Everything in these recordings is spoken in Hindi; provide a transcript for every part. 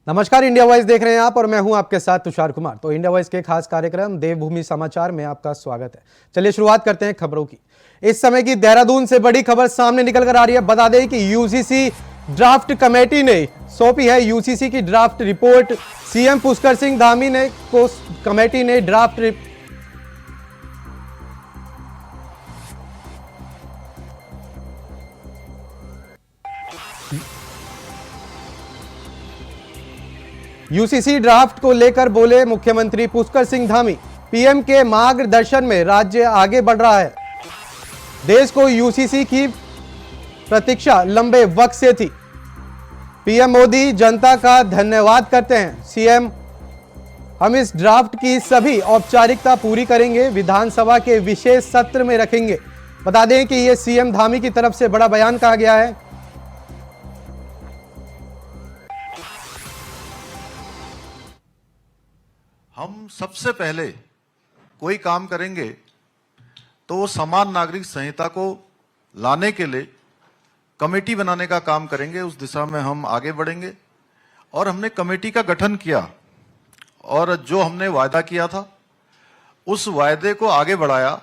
नमस्कार, इंडिया वॉइस देख रहे हैं आप और मैं हूं आपके साथ तुषार कुमार। तो इंडिया वॉइस के खास कार्यक्रम देवभूमि समाचार में आपका स्वागत है। चलिए शुरुआत करते हैं खबरों की। इस समय की देहरादून से बड़ी खबर सामने निकल कर आ रही है। बता दें कि यूजीसी ड्राफ्ट कमेटी ने सौंपी है यूजीसी की draft report. CM Pushkar Singh Dhami ने कमेटी ने ड्राफ्ट यूसीसी ड्राफ्ट को लेकर बोले मुख्यमंत्री पुष्कर सिंह धामी, पीएम के मार्गदर्शन में राज्य आगे बढ़ रहा है। देश को यूसीसी की प्रतीक्षा लंबे वक्त से थी। पीएम मोदी जनता का धन्यवाद करते हैं। सीएम, हम इस ड्राफ्ट की सभी औपचारिकता पूरी करेंगे, विधानसभा के विशेष सत्र में रखेंगे। बता दें कि यह सीएम धामी की तरफ से बड़ा बयान कहा गया है। हम सबसे पहले कोई काम करेंगे तो वो समान नागरिक संहिता को लाने के लिए कमेटी बनाने का काम करेंगे। उस दिशा में हम आगे बढ़ेंगे और हमने कमेटी का गठन किया और जो हमने वायदा किया था उस वायदे को आगे बढ़ाया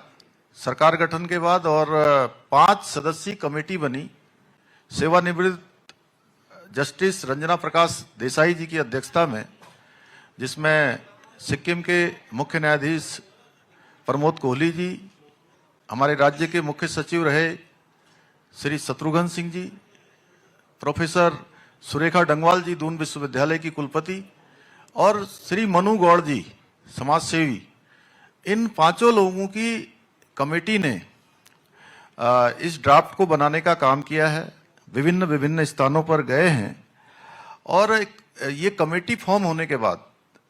सरकार गठन के बाद। और 5 सदस्यीय कमेटी बनी सेवानिवृत्त जस्टिस रंजना प्रकाश देसाई जी की अध्यक्षता में, जिसमें सिक्किम के मुख्य न्यायाधीश प्रमोद कोहली जी, हमारे राज्य के मुख्य सचिव रहे श्री शत्रुघ्न सिंह जी, प्रोफेसर सुरेखा डंगवाल जी दून विश्वविद्यालय की कुलपति, और श्री मनु गौड़ जी समाजसेवी। इन 5 लोगों की कमेटी ने इस ड्राफ्ट को बनाने का काम किया है। विभिन्न स्थानों पर गए हैं और ये कमेटी फॉर्म होने के बाद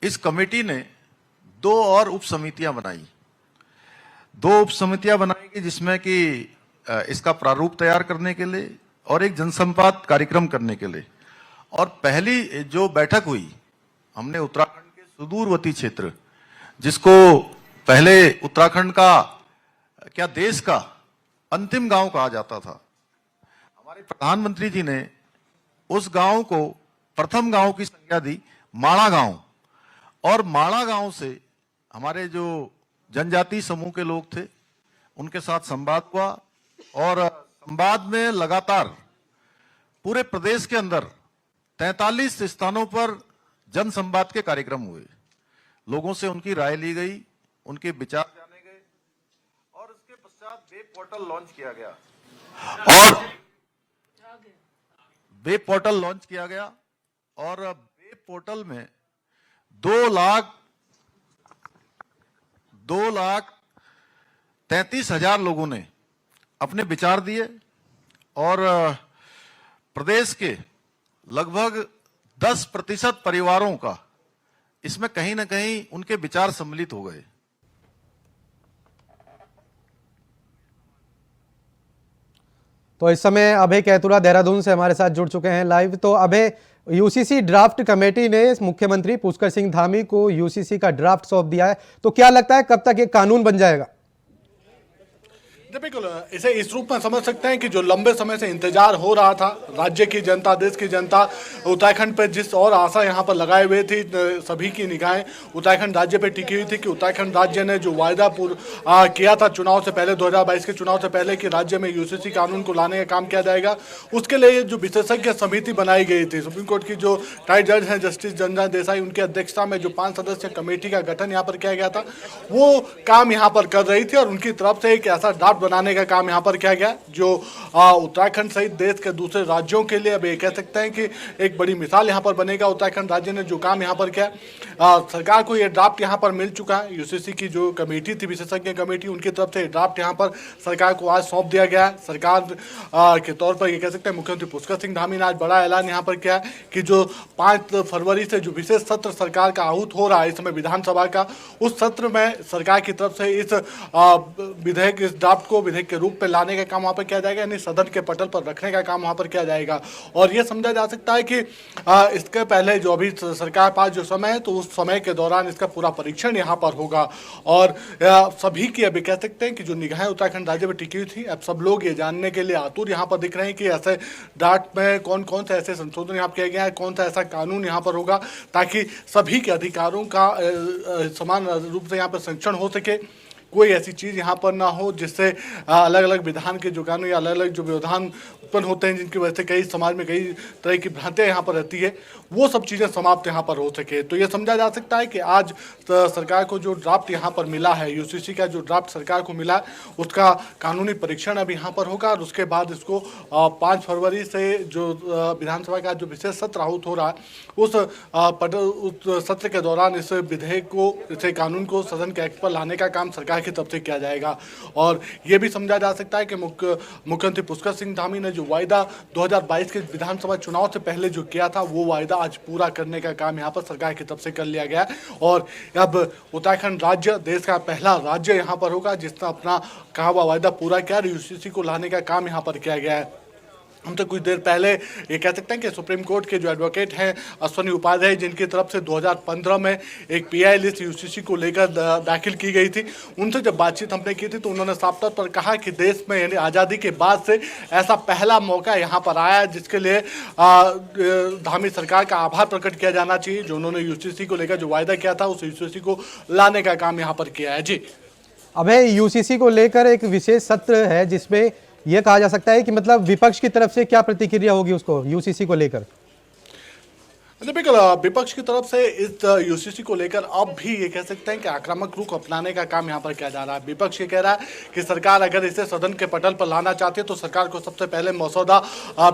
इस कमेटी ने 2 और उप समितियां बनाई। 2 उप समितियां बनाएगी जिसमें कि इसका प्रारूप तैयार करने के लिए और एक जनसंवाद कार्यक्रम करने के लिए। और पहली जो बैठक हुई, हमने उत्तराखंड के सुदूरवर्ती क्षेत्र, जिसको पहले उत्तराखंड का क्या देश का अंतिम गांव कहा जाता था, हमारे प्रधानमंत्री जी ने उस गांव को प्रथम गांव की संज्ञा दी, माणा गांव। और माणा गांव से हमारे जो जनजातीय समूह के लोग थे उनके साथ संवाद हुआ और संवाद में लगातार पूरे प्रदेश के अंदर 43 स्थानों पर जन संवाद के कार्यक्रम हुए। लोगों से उनकी राय ली गई, उनके विचार जाने गए और उसके पश्चात वेब पोर्टल लॉन्च किया गया। और वेब पोर्टल लॉन्च किया गया और वेब पोर्टल में 2,33,000 लोगों ने अपने विचार दिए और प्रदेश के लगभग 10% परिवारों का इसमें कहीं ना कहीं उनके विचार सम्मिलित हो गए। तो इस समय अभय कैतुरा देहरादून से हमारे साथ जुड़ चुके हैं लाइव। तो अभय, यूसीसी ड्राफ्ट कमेटी ने मुख्यमंत्री पुष्कर सिंह धामी को यूसीसी का ड्राफ्ट सौंप दिया है, तो क्या लगता है कब तक ये कानून बन जाएगा? बिल्कुल, इसे इस रूप में समझ सकते हैं कि जो लंबे समय से इंतजार हो रहा था, राज्य की जनता, देश की जनता उत्तराखंड पर जिस और आशा यहाँ पर लगाए हुए थी, सभी की निगाहें उत्तराखंड राज्य पे टिकी हुई थी कि उत्तराखंड राज्य ने जो वायदा किया था चुनाव से पहले, 2022 के चुनाव से पहले, कि राज्य में यूसीसी कानून को लाने का काम किया जाएगा। उसके लिए जो विशेषज्ञ समिति बनाई गई थी, सुप्रीम कोर्ट की जो टाइट जज हैं जस्टिस रंजना देसाई, उनकी अध्यक्षता में जो 5 सदस्यीय कमेटी का गठन यहाँ पर किया गया था, वो काम यहाँ पर कर रही थी और उनकी तरफ से एक ऐसा ड्राफ्ट बनाने का काम यहां पर किया गया जो उत्तराखंड सहित देश के दूसरे राज्यों के लिए अब ये कह सकते हैं कि एक बड़ी मिसाल यहां पर बनेगा। उत्तराखंड राज्य ने जो काम यहां पर किया, सरकार को ये ड्राफ्ट यहां पर मिल चुका है। यूसीसी की जो कमेटी थी, विशेषज्ञ कमेटी, उनकी तरफ से ड्राफ्ट यहां पर सरकार को आज सौंप दिया गया है। सरकार के तौर पर ये कह सकते हैं मुख्यमंत्री पुष्कर सिंह धामी ने आज बड़ा ऐलान यहां पर किया है कि जो 5 फरवरी से जो विशेष सत्र सरकार का आहूत हो रहा है इस समय विधानसभा का, उस सत्र में सरकार की तरफ से इस विधेयक, इस ड्राफ्ट को विधेयक के रूप में लाने का काम वहाँ पर किया जाएगा, यानी सदन के पटल पर रखने का काम वहाँ पर किया जाएगा। और ये समझा जा सकता है कि इसके पहले जो अभी सरकार के पास जो समय है, तो उस समय के दौरान इसका पूरा परीक्षण यहाँ पर होगा। और सभी की अभी कह सकते हैं कि जो निगाहें उत्तराखंड राज्य में टिकी हुई थी, अब सब लोग ये जानने के लिए आतुर यहाँ पर दिख रहे हैं कि ऐसे ड्राफ्ट में कौन कौन से ऐसे संशोधन यहाँ किया गया है, कौन सा ऐसा कानून यहाँ पर होगा, ताकि सभी के अधिकारों का समान रूप से यहाँ पर संरक्षण हो सके। कोई ऐसी चीज़ यहाँ पर ना हो जिससे अलग अलग विधान के जो कानून या अलग अलग जो व्यवधान उत्पन्न होते हैं, जिनकी वजह से कई समाज में कई तरह की भ्रांतियाँ यहाँ पर रहती है, वो सब चीज़ें समाप्त यहाँ पर हो सके। तो ये समझा जा सकता है कि आज सरकार को जो ड्राफ्ट यहाँ पर मिला है, यूसीसी का जो ड्राफ्ट सरकार को मिला, उसका कानूनी परीक्षण अब यहाँ पर होगा। और उसके बाद इसको 5 फरवरी से जो विधानसभा का जो विशेष सत्र आहूत हो रहा है, उस सत्र के दौरान इस विधेयक को, इस कानून को सदन के एक्ट पर लाने का काम सरकार की तरफ से किया जाएगा। और ये भी समझा जा सकता है कि मुख्यमंत्री पुष्कर सिंह धामी ने जो वायदा 2022 के विधानसभा चुनाव से पहले जो किया था, वो वायदा आज पूरा करने का काम यहाँ पर सरकार की तरफ से कर लिया गया है। और अब उत्तराखंड राज्य देश का पहला राज्य यहाँ पर होगा जिसने अपना कहा हुआ वायदा पूरा किया, यूसीसी को लाने का काम यहाँ पर किया गया है। हम तो कुछ देर पहले ये कह सकते हैं कि सुप्रीम कोर्ट के जो एडवोकेट हैं अश्वनी उपाध्याय, जिनकी तरफ से 2015 में एक पीआई लिस्ट यूसीसी को लेकर दाखिल की गई थी, उनसे जब बातचीत हमने की थी तो उन्होंने साफ तौर पर कहा कि देश में यानी आज़ादी के बाद से ऐसा पहला मौका यहाँ पर आया है जिसके लिए धामी सरकार का आभार प्रकट किया जाना चाहिए। जो उन्होंने यूसीसी को लेकर जो वायदा किया था, उस यूसीसी को लाने का काम यहाँ पर किया है। जी अभय, यूसीसी को लेकर एक विशेष सत्र है जिसमें यह कहा जा सकता है कि मतलब विपक्ष की तरफ से क्या प्रतिक्रिया होगी उसको यूसीसी को लेकर? बिल्कुल, विपक्ष की तरफ से इस यूसीसी को लेकर अब भी ये कह सकते हैं कि आक्रामक रुख अपनाने का काम यहाँ पर किया जा रहा है। विपक्ष ये कह रहा है कि सरकार अगर इसे सदन के पटल पर लाना चाहती है तो सरकार को सबसे पहले मसौदा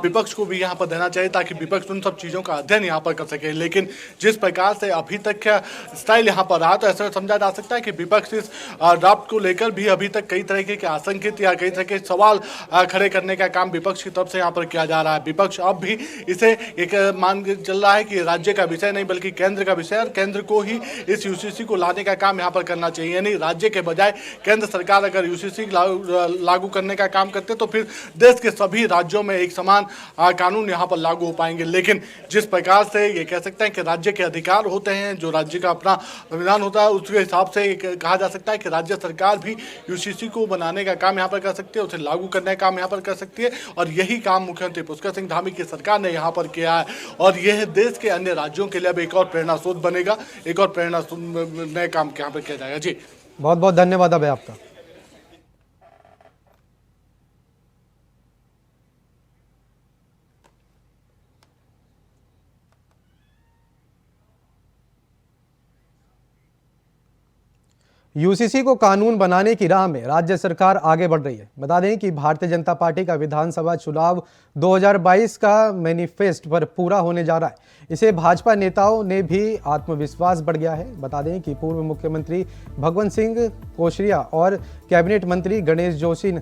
विपक्ष को भी यहाँ पर देना चाहिए, ताकि विपक्ष उन सब चीज़ों का अध्ययन यहाँ पर कर सके। लेकिन जिस प्रकार से अभी तक स्टाइल यहाँ पर रहा, तो ऐसा समझा जा सकता है कि विपक्ष इस ड्राफ्ट को लेकर भी अभी तक कई तरीके के आशंकित या कई तरह के सवाल खड़े करने का काम विपक्ष की तरफ से यहाँ पर किया जा रहा है। विपक्ष अब भी इसे एक मान के चल रहा है कि राज्य का विषय नहीं बल्कि केंद्र का विषय है, और केंद्र को ही इस यूसीसी को लाने का काम यहाँ पर करना चाहिए। यानी राज्य के बजाय केंद्र सरकार अगर यूसीसी लागू करने का काम करते तो फिर देश के सभी राज्यों में एक समान कानून यहाँ पर लागू हो पाएंगे। लेकिन जिस प्रकार से ये कह सकते हैं कि राज्य के अधिकार होते हैं, जो राज्य का अपना संविधान होता है, उसके हिसाब से कहा जा सकता है कि राज्य सरकार भी यूसीसी को बनाने का काम यहाँ पर कर सकती है, उसे लागू करने का काम यहाँ पर कर सकती है। और यही काम मुख्यमंत्री पुष्कर सिंह धामी की सरकार ने यहाँ पर किया है। और यह देश के अन्य राज्यों के लिए अब एक और प्रेरणा स्रोत बनेगा, एक और प्रेरणा नए काम यहाँ पर किया जाएगा। जी बहुत बहुत धन्यवाद अभय आपका। यूसीसी को कानून बनाने की राह में राज्य सरकार आगे बढ़ रही है। बता दें कि भारतीय जनता पार्टी का विधानसभा चुनाव 2022 का मैनिफेस्ट पर पूरा होने जा रहा है। इसे भाजपा नेताओं ने भी आत्मविश्वास बढ़ गया है। बता दें कि पूर्व मुख्यमंत्री भगवंत सिंह कोश्रिया और कैबिनेट मंत्री गणेश जोशी ने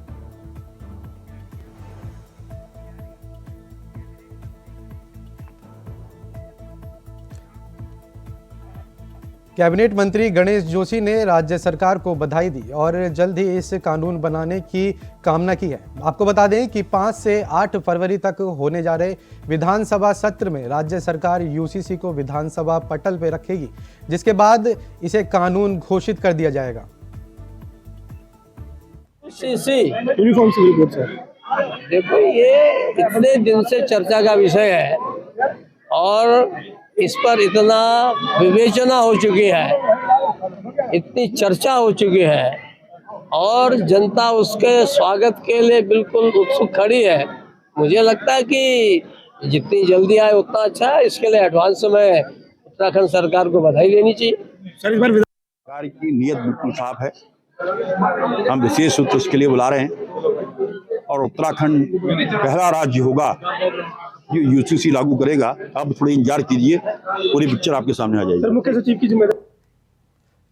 कैबिनेट मंत्री गणेश जोशी ने राज्य सरकार को बधाई दी और जल्द ही इस कानून बनाने की कामना की है। आपको बता दें कि 5 से 8 फरवरी तक होने जा रहे विधानसभा सत्र में राज्य सरकार यूसीसी को विधानसभा पटल पर रखेगी, जिसके बाद इसे कानून घोषित कर दिया जाएगा। यूनिफॉर्म सिविल कोड सर, देखो ये इतने दिन से चर्चा का विषय है और इस पर इतना विवेचना हो चुकी है, इतनी चर्चा हो चुकी है और जनता उसके स्वागत के लिए बिल्कुल उत्सुक खड़ी है। मुझे लगता है कि जितनी जल्दी आए उतना अच्छा है। इसके लिए एडवांस में उत्तराखंड सरकार को बधाई देनी चाहिए। सर इस बार सरकार की नीयत बिल्कुल साफ है, हम विशेष रूप से उसके लिए बुला रहे हैं और उत्तराखंड पहला राज्य होगा जो यूसीसी लागू करेगा। आप थोड़ी इंतजार कीजिए, पूरी पिक्चर आपके सामने आ जाएगी। सर मुख्य सचिव की जिम्मेदारी।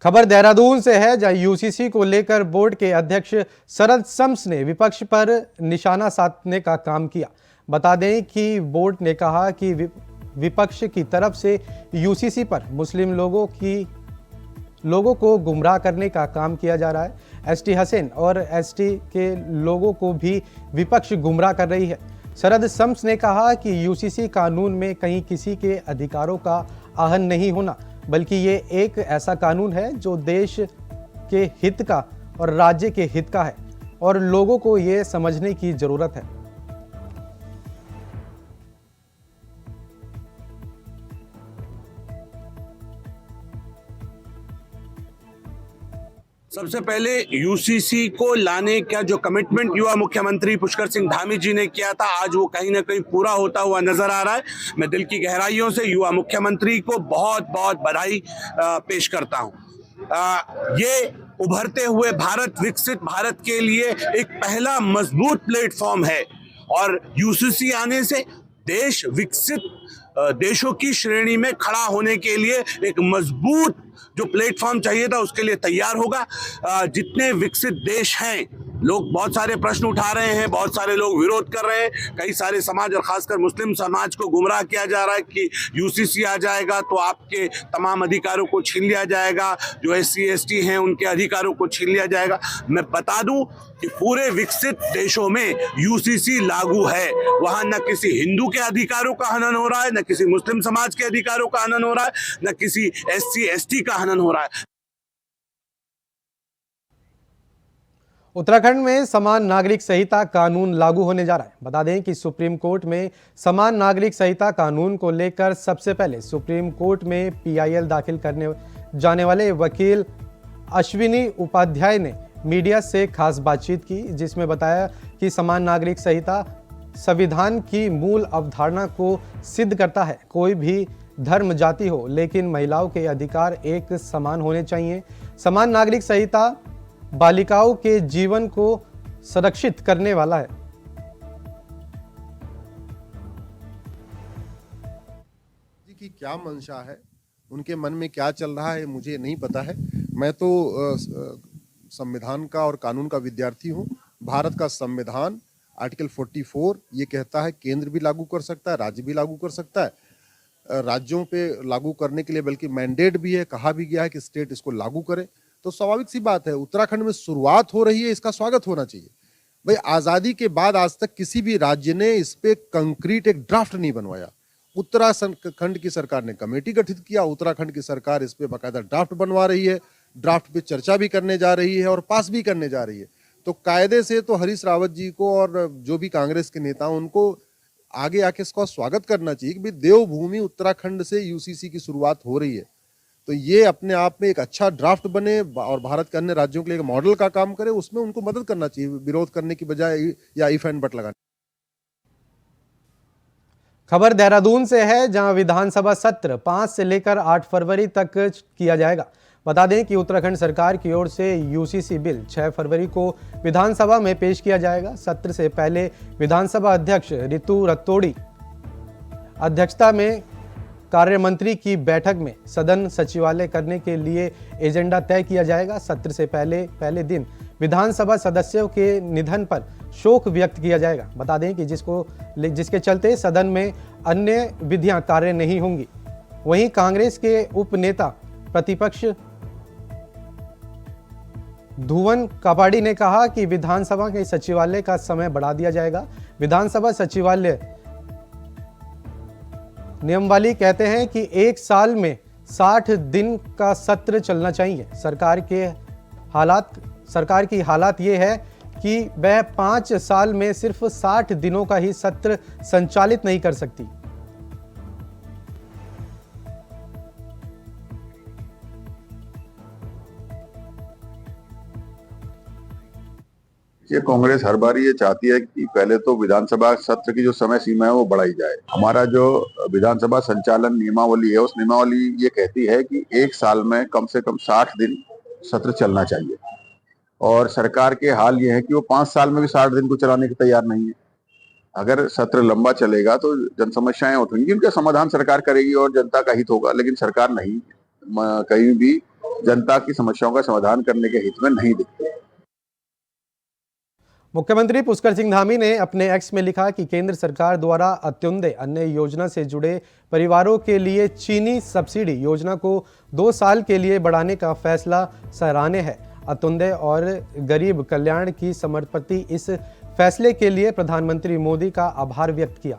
खबर देहरादून से है, जहां यूसीसी को लेकर बोर्ड के अध्यक्ष शरद शम्स ने विपक्ष पर निशाना साधने का काम किया। बता दें कि बोर्ड ने कहा कि विपक्ष की तरफ से यूसीसी पर मुस्लिम लोगों को गुमराह करने का काम किया जा रहा है। एसटी हसन और एसटी के लोगों को भी विपक्ष गुमराह कर रही है। शरद शम्स ने कहा कि यूसीसी कानून में कहीं किसी के अधिकारों का आहन नहीं होना, बल्कि ये एक ऐसा कानून है जो देश के हित का और राज्य के हित का है और लोगों को ये समझने की जरूरत है। सबसे पहले यूसीसी को लाने का जो कमिटमेंट युवा मुख्यमंत्री पुष्कर सिंह धामी जी ने किया था, आज वो कहीं ना कहीं पूरा होता हुआ नजर आ रहा है। मैं दिल की गहराइयों से युवा मुख्यमंत्री को बहुत बहुत बधाई पेश करता हूं। ये उभरते हुए भारत, विकसित भारत के लिए एक पहला मजबूत प्लेटफॉर्म है और यूसीसी आने से देश विकसित देशों की श्रेणी में खड़ा होने के लिए एक मजबूत जो प्लेटफॉर्म चाहिए था उसके लिए तैयार होगा। जितने विकसित देश हैं, लोग बहुत सारे प्रश्न उठा रहे हैं, बहुत सारे लोग विरोध कर रहे हैं, कई सारे समाज और खासकर मुस्लिम समाज को गुमराह किया जा रहा है कि यूसीसी आ जाएगा तो आपके तमाम अधिकारों को छीन लिया जाएगा, जो SC ST हैं उनके अधिकारों को छीन लिया जाएगा। मैं बता दूं कि पूरे विकसित देशों में यूसीसी लागू है। वहां न किसी हिंदू के अधिकारों का हनन हो रहा है, न किसी मुस्लिम समाज के अधिकारों का हनन हो रहा है, न किसी SC ST का हनन हो रहा है। उत्तराखंड में समान नागरिक संहिता कानून लागू होने जा रहा है। बता दें कि सुप्रीम कोर्ट में समान नागरिक संहिता कानून को लेकर सबसे पहले सुप्रीम कोर्ट में PIL दाखिल करने जाने वाले वकील अश्विनी उपाध्याय ने मीडिया से खास बातचीत की, जिसमें बताया कि समान नागरिक संहिता संविधान की मूल अवधारणा को सिद्ध करता है। कोई भी धर्म जाति हो, लेकिन महिलाओं के अधिकार एक समान होने चाहिए। समान नागरिक संहिता बालिकाओं के जीवन को संरक्षित करने वाला है। की क्या मंशा है, उनके मन में क्या चल रहा है, मुझे नहीं पता है। मैं तो संविधान का और कानून का विद्यार्थी हूं। भारत का संविधान आर्टिकल 44 ये कहता है केंद्र भी लागू कर सकता है, राज्य भी लागू कर सकता है। राज्यों पे लागू करने के लिए बल्कि मैंडेट भी है, कहा भी गया है कि स्टेट इसको लागू करे। तो स्वाभाविक सी बात है, उत्तराखंड में शुरुआत हो रही है, इसका स्वागत होना चाहिए। भाई, आजादी के बाद आज तक किसी भी राज्य ने इस पे कंक्रीट एक ड्राफ्ट नहीं बनवाया। उत्तराखंड की सरकार ने कमेटी गठित किया, उत्तराखंड की सरकार इस पे बाकायदा ड्राफ्ट बनवा रही है, ड्राफ्ट पे चर्चा भी करने जा रही है और पास भी करने जा रही है। तो कायदे से तो हरीश रावत जी को और जो भी कांग्रेस के नेता उनको आगे आके इसका स्वागत करना चाहिए कि देवभूमि उत्तराखंड से यूसीसी की शुरुआत हो रही है। तो ये अपने आप में एक अच्छा ड्राफ्ट बने और भारत के अन्य राज्यों के लिए एक मॉडल का काम करे, उसमें उनको मदद करना चाहिए, विरोध करने की बजाय या इफ एंड बट लगाने। खबर देहरादून से है, जहां विधानसभा सत्र 5 से लेकर 8 फरवरी तक किया जाएगा। बता दें कि उत्तराखंड सरकार की ओर से यूसीसी बिल 6 फरवरी को विधानसभा में पेश किया जाएगा। सत्र से पहले विधानसभा अध्यक्ष रितु रतोड़ी अध्यक्षता में कार्य मंत्री की बैठक में सदन सचिवालय करने के लिए एजेंडा तय किया जाएगा। सत्र से पहले दिन विधानसभा सदस्यों के निधन पर शोक व्यक्त किया जाएगा। बता दें कि जिसके चलते सदन में अन्य विधियां कार्य नहीं होंगी। वहीं कांग्रेस के उप नेता प्रतिपक्ष धुवन कापाड़ी ने कहा कि विधानसभा के सचिवालय का समय बढ़ा दिया जाएगा। विधानसभा सचिवालय नियमावली कहते हैं कि एक साल में 60 दिन का सत्र चलना चाहिए। सरकार की हालात ये है कि वह 5 साल में सिर्फ 60 दिनों का ही सत्र संचालित नहीं कर सकती। ये कांग्रेस हर बार ये चाहती है कि पहले तो विधानसभा सत्र की जो समय सीमा है वो बढ़ाई जाए। हमारा जो विधानसभा संचालन नियमावली है, उस नियमावली ये कहती है कि एक साल में कम से कम 60 दिन सत्र चलना चाहिए और सरकार के हाल ये है कि वो 5 साल में भी 60 दिन को चलाने को तैयार नहीं है। अगर सत्र लंबा चलेगा तो जन समस्याएं उठेंगी, उनका समाधान सरकार करेगी और जनता का हित होगा, लेकिन सरकार नहीं कहीं भी जनता की समस्याओं का समाधान करने के हित में नहीं दिखती। मुख्यमंत्री पुष्कर सिंह धामी ने अपने एक्स में लिखा कि केंद्र सरकार द्वारा अत्युदय अन्य योजना से जुड़े परिवारों के लिए चीनी सब्सिडी योजना को 2 साल के लिए बढ़ाने का फैसला सराहनीय है। अतुंदय और गरीब कल्याण की समर्पित इस फैसले के लिए प्रधानमंत्री मोदी का आभार व्यक्त किया।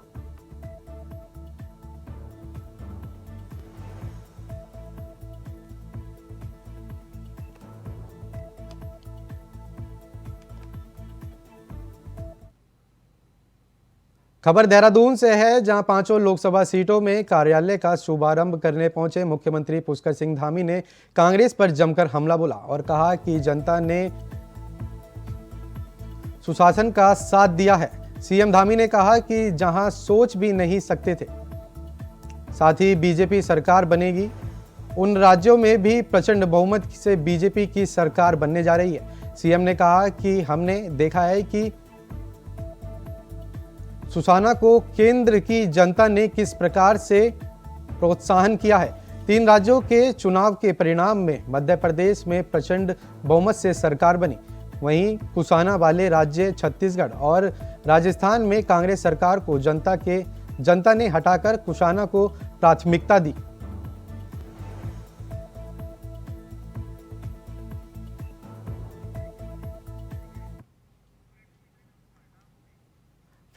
खबर देहरादून से है, जहां 5 लोकसभा सीटों में कार्यालय का शुभारंभ करने पहुंचे मुख्यमंत्री पुष्कर सिंह धामी ने कांग्रेस पर जमकर हमला बोला और कहा कि जनता ने सुशासन का साथ दिया है। सीएम धामी ने कहा कि जहां सोच भी नहीं सकते थे, साथ ही बीजेपी सरकार बनेगी, उन राज्यों में भी प्रचंड बहुमत से बीजेपी की सरकार बनने जा रही है। सीएम ने कहा कि हमने देखा है कि सुशासन को केंद्र की जनता ने किस प्रकार से प्रोत्साहन किया है। 3 राज्यों के चुनाव के परिणाम में मध्य प्रदेश में प्रचंड बहुमत से सरकार बनी, वहीं कुशाना वाले राज्य छत्तीसगढ़ और राजस्थान में कांग्रेस सरकार को जनता ने हटाकर कुशाना को प्राथमिकता दी।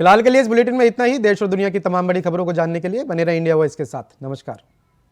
फिलहाल के लिए इस बुलेटिन में इतना ही। देश और दुनिया की तमाम बड़ी खबरों को जानने के लिए बने रहें इंडिया वॉइस के साथ। नमस्कार।